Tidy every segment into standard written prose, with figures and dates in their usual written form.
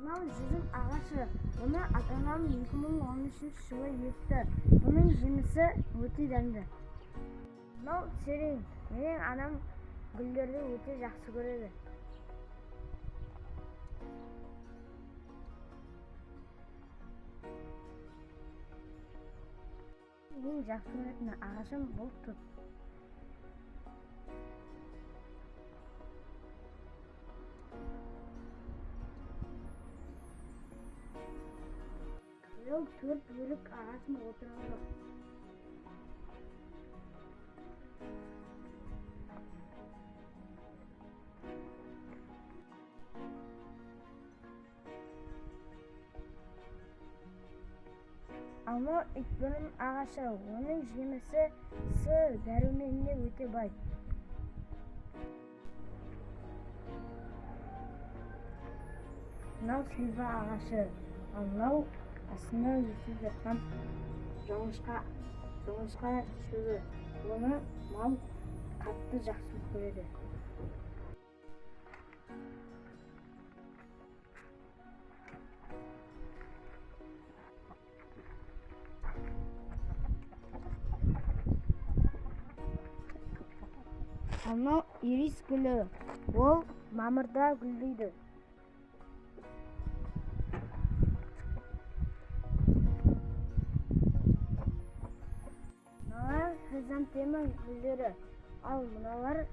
Мынау жүзім ағашы. Оны ата-анам 2013 жылы екті. Бұның жемісі өте дәмді. Мынау сирень. Менің анам гүлдерді өте жақсы көреді. Ең жақсы көретін ағашым бұл тұт. Биыл 4 бөлік ағашым отырған жоқ. Алма итбірім ағашы. Оның жемісі С дәруменіне өте бай. Мынау слива ағашы. Мынау астында өсіп жатқан жоңышқа шөбі. Оны мал қатты жақсы көреді. Мынау ирис гүлі. Ол мамырда гүлдейді. Мыналар хризантема гүлдері. Ал мыналар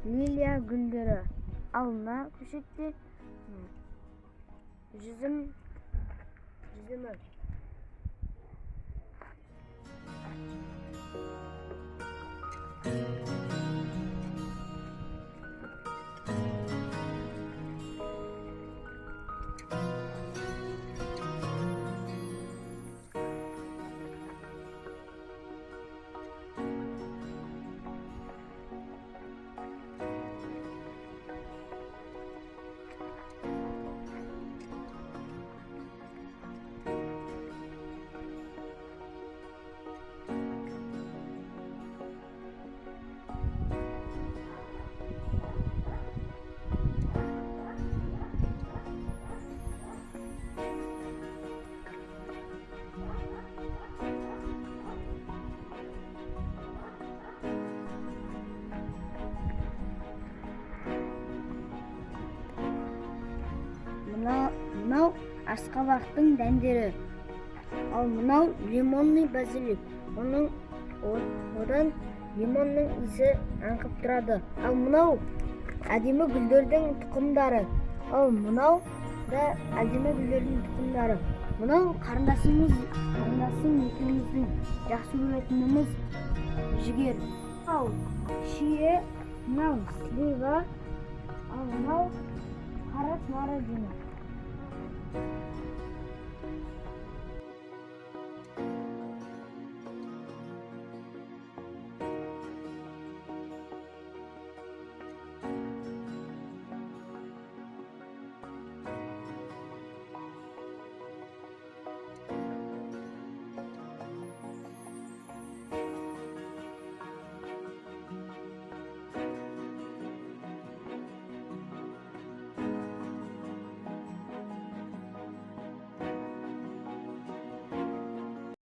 лилия гүлдері. Ал мына көшетте жүзімі. Мынау асқабақтың дәндері. Ал мынау лимонный базилик. Одан лимонның иісі аңқып тұрады. Ал мынау әдемі гүлдердің тұқымдары. Ал мынау да әдемі гүлдердің тұқымдары. Мынау қарындасым екеуміздің жақсы көретініміз жігер. Ал шие, мынау слива, ал мынау қара смородина.